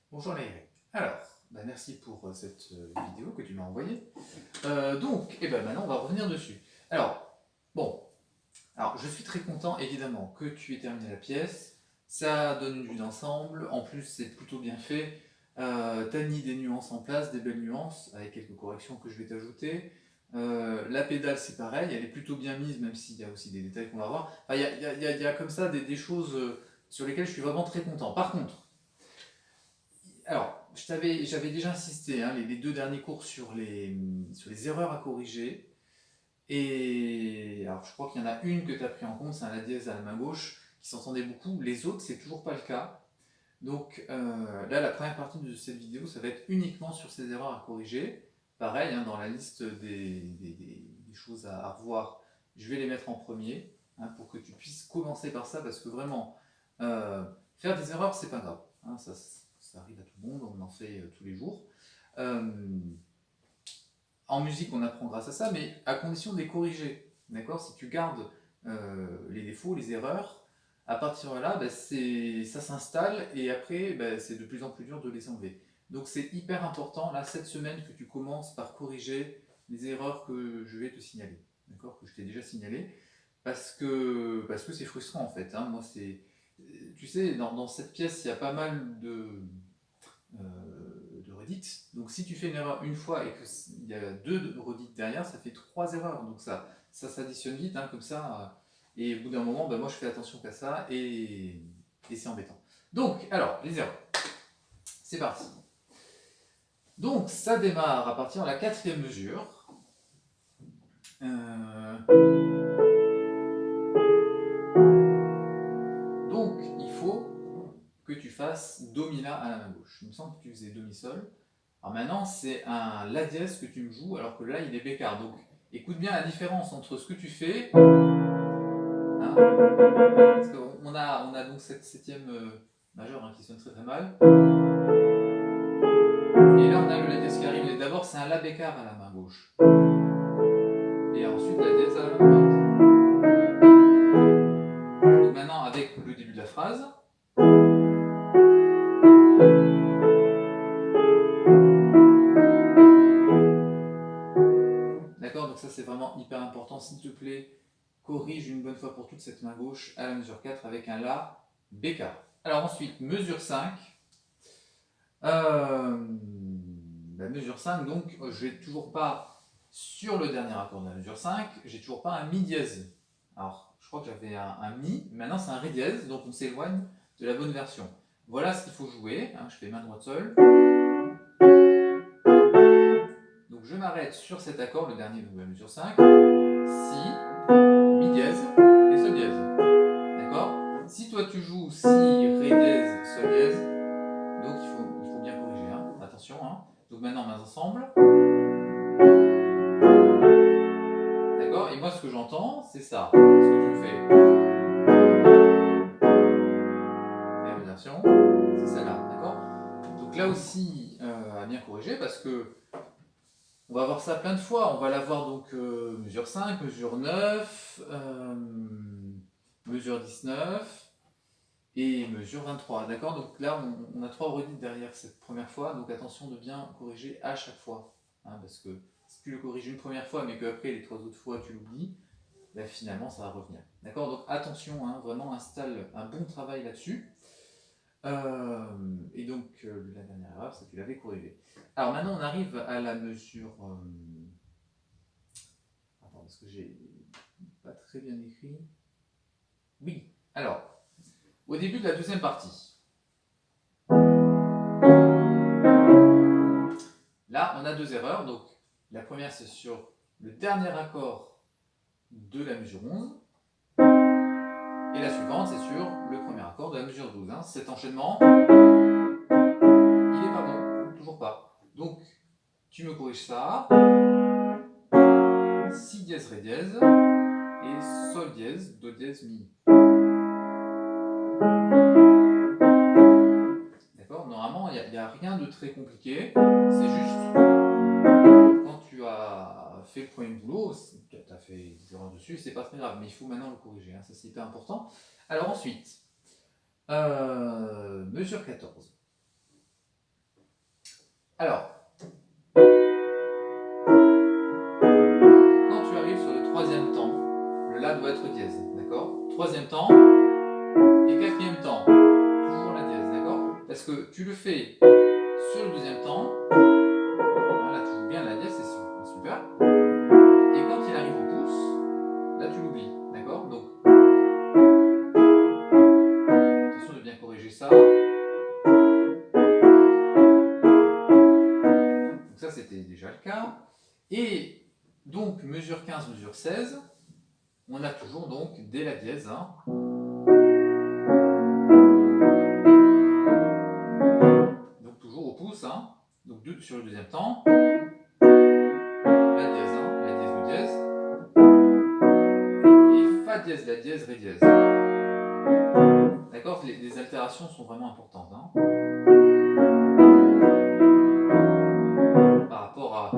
Bonjour Laïré. Alors, merci pour cette vidéo que tu m'as envoyée. Maintenant on va revenir dessus. Alors, bon, je suis très content évidemment que tu aies terminé la pièce. Ça donne une vue d'ensemble. En plus, c'est plutôt bien fait. T'as mis des nuances en place, des belles nuances, avec quelques corrections que je vais t'ajouter. La pédale, c'est pareil, elle est plutôt bien mise, même s'il y a aussi des détails qu'on va voir. Enfin, il y a comme ça des choses sur lesquelles je suis vraiment très content. Par contre, alors, j'avais déjà insisté, hein, les deux derniers cours sur les erreurs à corriger. Et alors, je crois qu'il y en a une que tu as pris en compte, c'est un La dièse à la main gauche, qui s'entendait beaucoup. Les autres, c'est toujours pas le cas. Donc là, la première partie de cette vidéo, ça va être uniquement sur ces erreurs à corriger. Pareil, hein, dans la liste des choses à revoir, je vais les mettre en premier, hein, pour que tu puisses commencer par ça, parce que vraiment, faire des erreurs, c'est pas grave, hein, ça arrive à tout le monde, on en fait tous les jours. Euh, En musique, on apprend grâce à ça, mais à condition de les corriger. D'accord? Si tu gardes les défauts, les erreurs, à partir de là, ça s'installe et après, c'est de plus en plus dur de les enlever. Donc c'est hyper important, là, cette semaine, que tu commences par corriger les erreurs que je vais te signaler. D'accord? Que je t'ai déjà signalé. Parce que c'est frustrant en fait, hein. Moi, tu sais, dans cette pièce, il y a pas mal de redites. Donc si tu fais une erreur une fois et qu'il y a deux redites derrière, ça fait trois erreurs. Donc ça s'additionne vite, hein, comme ça. Et au bout d'un moment, moi je fais attention qu'à ça et c'est embêtant. Donc, alors, les erreurs. C'est parti. Donc ça démarre à partir de la quatrième mesure. Donc il faut que tu fasses Do Mi La à la main gauche. Il me semble que tu faisais Do Mi Sol. Alors maintenant, c'est un La dièse que tu me joues, alors que là, il est bécard. Donc, écoute bien la différence entre ce que tu fais, hein, parce qu'on a donc cette septième majeure, hein, qui sonne très très mal. Et là, on a le La dièse qui arrive. Et d'abord, c'est un La bécard à la main gauche. Et ensuite, La dièse à la main droite. Donc maintenant, avec le début de la phrase. D'accord? Donc ça, c'est vraiment hyper important. S'il te plaît, corrige une bonne fois pour toutes cette main gauche à la mesure 4 avec un La bécard. Alors ensuite, mesure 5. La mesure 5, donc, je n'ai toujours pas, sur le dernier accord de la mesure 5, j'ai toujours pas un Mi dièse. Alors, je crois que j'avais un Mi, maintenant c'est un Ré dièse, donc on s'éloigne de la bonne version. Voilà ce qu'il faut jouer, hein, je fais main droite seule. Donc je m'arrête sur cet accord, le dernier de la mesure 5, Si, Mi dièse et Sol dièse. D'accord? Si toi tu joues Si, Ré dièse, Sol dièse, donc il faut bien corriger, hein. Attention, hein. Donc maintenant mains ensemble. D'accord? Et moi ce que j'entends, c'est ça. Ce que tu me fais. La même version, c'est celle-là. D'accord? Donc là aussi, à bien corriger parce que on va voir ça plein de fois. On va l'avoir donc mesure 5, mesure 9, mesure 19 et mesure 23. D'accord? Donc là, on a trois redites derrière cette première fois. Donc attention de bien corriger à chaque fois. Hein, parce que si tu le corriges une première fois, mais qu'après les trois autres fois tu l'oublies, finalement ça va revenir. D'accord? Donc attention, hein, vraiment installe un bon travail là-dessus. Et donc la dernière erreur, c'est que tu l'avais corrigé. Alors maintenant on arrive à la mesure. Attends, parce que j'ai pas très bien écrit. Oui, alors, au début de la deuxième partie. Là, on a deux erreurs. Donc la première, c'est sur le dernier accord de la mesure 11. Et la suivante, c'est sur le premier accord de la mesure 12. Hein. Cet enchaînement, il n'est pas bon, toujours pas. Donc, tu me corriges ça. Si dièse, Ré dièse. Et Sol dièse, Do dièse, Mi. D'accord? Normalement, il n'y a rien de très compliqué. C'est juste, quand tu as fait le premier boulot, tu as fait des erreurs dessus, c'est pas très grave. Mais il faut maintenant le corriger. Hein. Ça, c'est hyper important. Alors ensuite, mesure 14. Alors, quand tu arrives sur le troisième temps, le La doit être dièse, d'accord? Troisième temps et quatrième temps, toujours la dièse, d'accord? Parce que tu le fais sur le deuxième temps, là tu joues bien la dièse, c'est super. Et quand il arrive au pouce, là tu l'oublies, d'accord? Donc, attention de bien corriger ça. Donc ça c'était déjà le cas. Et donc mesure 15, mesure 16, on a toujours donc dès la dièse. Hein. Donc toujours au pouce, hein. Donc sur le deuxième temps. La dièse, hein, la dièse, le dièse. Et Fa dièse, la dièse, Ré dièse. D'accord? Les altérations sont vraiment importantes. Hein. Par rapport à...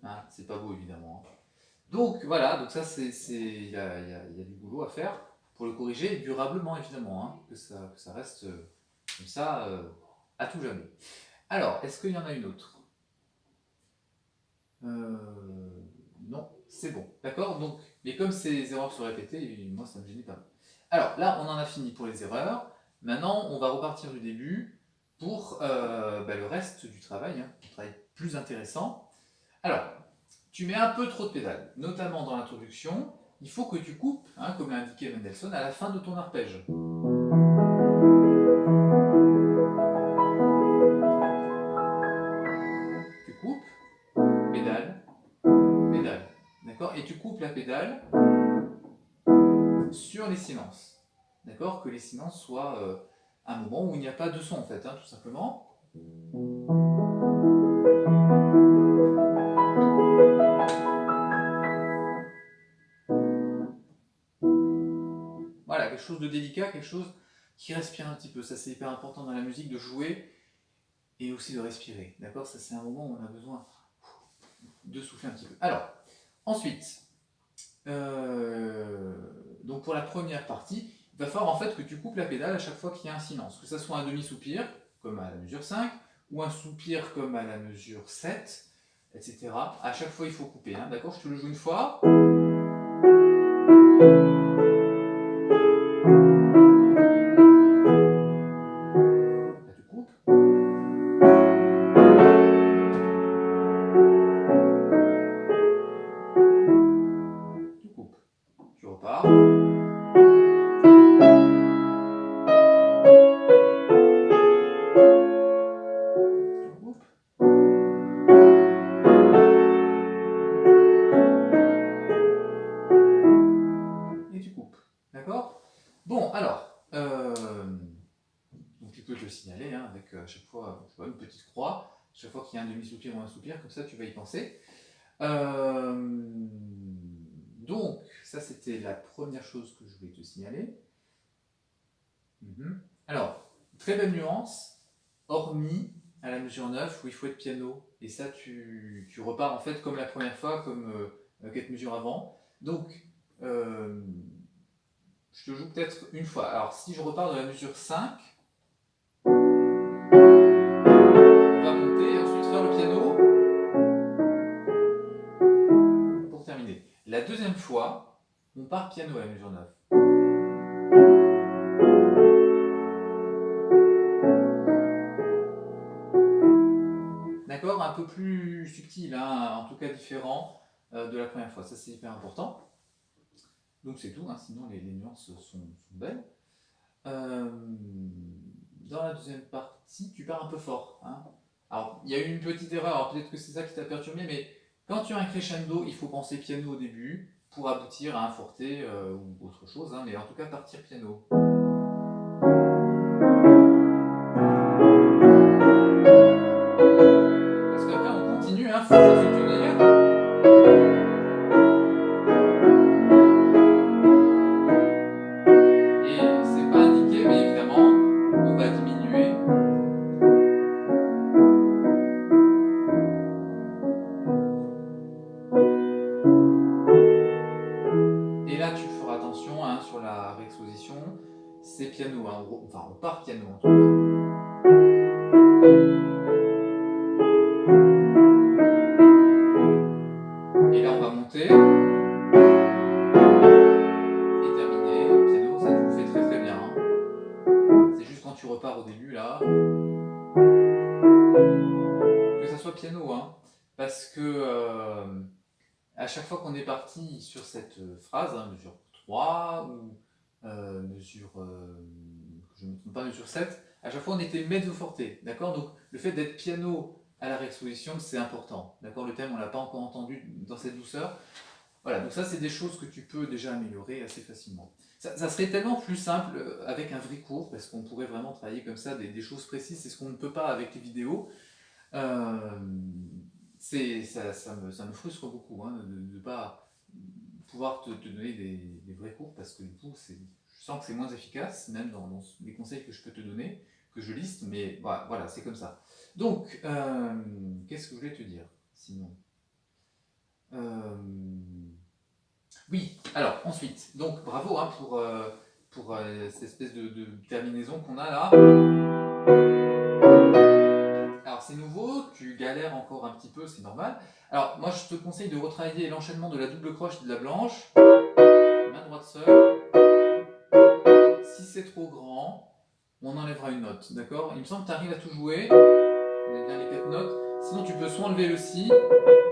Hein, c'est pas beau évidemment. Hein. Donc voilà, donc ça il y a du boulot à faire pour le corriger durablement évidemment, hein, que ça reste comme ça à tout jamais. Alors, est-ce qu'il y en a une autre? Non, c'est bon, d'accord. Donc, mais comme ces erreurs se répétaient, moi ça me gênait pas. Alors là, on en a fini pour les erreurs. Maintenant, on va repartir du début pour le reste du travail, hein, un travail plus intéressant. Alors, tu mets un peu trop de pédales, notamment dans l'introduction. Il faut que tu coupes, hein, comme l'a indiqué Mendelssohn, à la fin de ton arpège. Tu coupes, pédale, pédale. D'accord? Et tu coupes la pédale sur les silences. D'accord? Que les silences soient un moment où il n'y a pas de son, en fait, hein, tout simplement. Voilà, quelque chose de délicat, quelque chose qui respire un petit peu. Ça, c'est hyper important dans la musique, de jouer et aussi de respirer. D'accord? Ça, c'est un moment où on a besoin de souffler un petit peu. Alors, ensuite, donc pour la première partie, il va falloir en fait que tu coupes la pédale à chaque fois qu'il y a un silence. Que ça soit un demi-soupir, comme à la mesure 5, ou un soupir comme à la mesure 7, etc. À chaque fois, il faut couper. Hein, d'accord? Je te le joue une fois. Là, tu coupes. Tu coupes. Tu repars. Tu coupes. Et tu coupes. D'accord? Bon, alors, donc tu peux te le signaler hein, avec à chaque fois une petite croix. Chaque fois qu'il y a un demi-soupir ou un soupir, comme ça tu vas y penser. Donc, ça c'était la première chose que je voulais te signaler. Alors, très belle nuance, hormis à la mesure 9 où il faut être piano. Et ça, tu repars en fait comme la première fois, comme quelques mesures avant. Donc, je te joue peut-être une fois. Alors, si je repars de la mesure 5, on va monter et ensuite faire le piano pour terminer. La deuxième fois, on part piano à la mesure 9. D'accord? Un peu plus subtil, hein, en tout cas différent de la première fois. Ça, c'est hyper important. Donc c'est tout, hein, sinon les nuances sont belles. Dans la deuxième partie, tu pars un peu fort. Hein. Alors, il y a eu une petite erreur, alors peut-être que c'est ça qui t'a perturbé, mais quand tu as un crescendo, il faut penser piano au début pour aboutir à un forte ou autre chose, hein, mais en tout cas partir piano. Parce qu'après on continue, il faut se soutenir. Et c'est pas indiqué, mais évidemment, on va diminuer. Et là, tu feras attention hein, sur la réexposition. piano, hein, enfin on part piano en tout cas. Et là on va monter. Et terminer. Piano, ça tu le fais très très bien. Hein. C'est juste quand tu repars au début là. Que ça soit piano, hein. Parce que à chaque fois qu'on est parti sur cette phrase, hein, mesure 3 ou mesure, je ne me trompe pas, mesure 7, à chaque fois on était mezzo forte, d'accord. Donc le fait d'être piano à la réexposition, c'est important, d'accord. Le thème, on ne l'a pas encore entendu dans cette douceur. Voilà, donc ça c'est des choses que tu peux déjà améliorer assez facilement. Ça serait tellement plus simple avec un vrai cours, parce qu'on pourrait vraiment travailler comme ça des choses précises, c'est ce qu'on ne peut pas avec les vidéos. Ça me frustre beaucoup hein, de ne pas pouvoir te donner des vrais cours, parce que du coup je sens que c'est moins efficace, même dans les conseils que je peux te donner, que je liste, mais voilà, c'est comme ça. Donc, qu'est-ce que je voulais te dire sinon Oui, alors ensuite, donc bravo hein, pour cette espèce de terminaison qu'on a là. Alors c'est nouveau, tu galères encore un petit peu, c'est normal. Alors moi je te conseille de retravailler l'enchaînement de la double croche et de la blanche. Main droite seule. Si c'est trop grand, on enlèvera une note, d'accord. Il me semble que tu arrives à tout jouer. On a bien les 4 notes. Sinon tu peux soit enlever le si,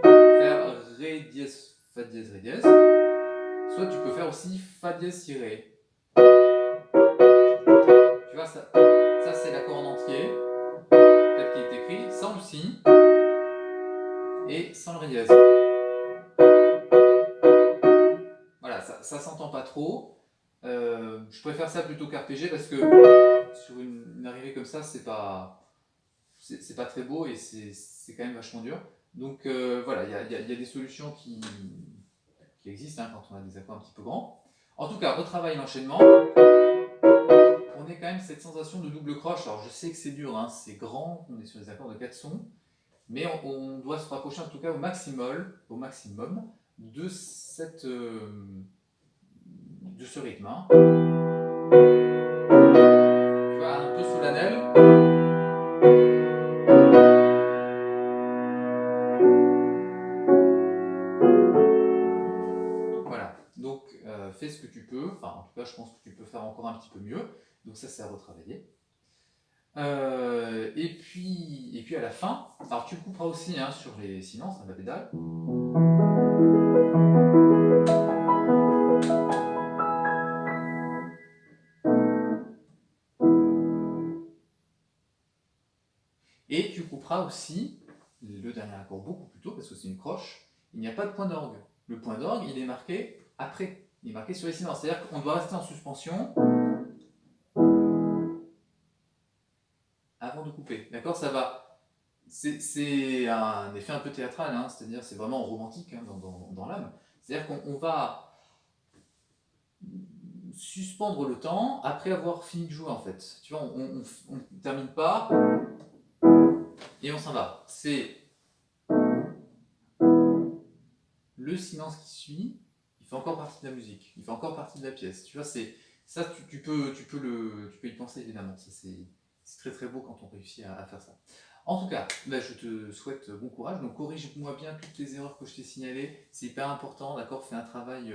faire ré dièse, fa dièse, ré dièse. Soit tu peux faire aussi fa dièse si ré. Tu vois, ça c'est l'accord en entier, tel qu'il est écrit, sans le si et sans le ré dièse. Voilà, ça s'entend pas trop. Je préfère ça plutôt qu'arpéger parce que sur une arrivée comme ça, c'est pas très beau et c'est quand même vachement dur. Donc voilà, il y a des solutions qui existent hein, quand on a des accords un petit peu grands. En tout cas, retravaille l'enchaînement. On est quand même cette sensation de double croche. Alors je sais que c'est dur, hein, c'est grand, on est sur des accords de 4 sons, mais on doit se rapprocher en tout cas au maximum de ce rythme. Hein. Tu vois, un peu solennel. Voilà, donc fais ce que tu peux, enfin en tout cas je pense que tu peux faire encore un petit peu mieux, donc ça c'est à retravailler. Et puis à la fin, alors tu couperas aussi hein, sur les silences, hein, la pédale. Et tu couperas aussi le dernier accord beaucoup plus tôt, parce que c'est une croche, il n'y a pas de point d'orgue. Le point d'orgue, il est marqué après, il est marqué sur les silences, c'est-à-dire qu'on doit rester en suspension avant de couper, d'accord. Ça va, c'est un effet un peu théâtral, hein, c'est-à-dire c'est vraiment romantique hein, dans l'âme, c'est-à-dire qu'on va suspendre le temps après avoir fini de jouer en fait, tu vois, on ne termine pas et on s'en va, c'est le silence qui suit, il fait encore partie de la musique, il fait encore partie de la pièce, tu vois, c'est ça, tu peux y penser évidemment, ça c'est très très beau quand on réussit à faire ça. En tout cas, bah, je te souhaite bon courage, donc corrige-moi bien toutes les erreurs que je t'ai signalées, c'est hyper important, d'accord, fais un travail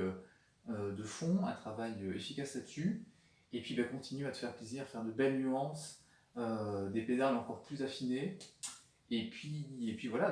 de fond, un travail efficace là-dessus, et puis bah, continue à te faire plaisir, faire de belles nuances, des pédales encore plus affinées, et puis voilà. Donc,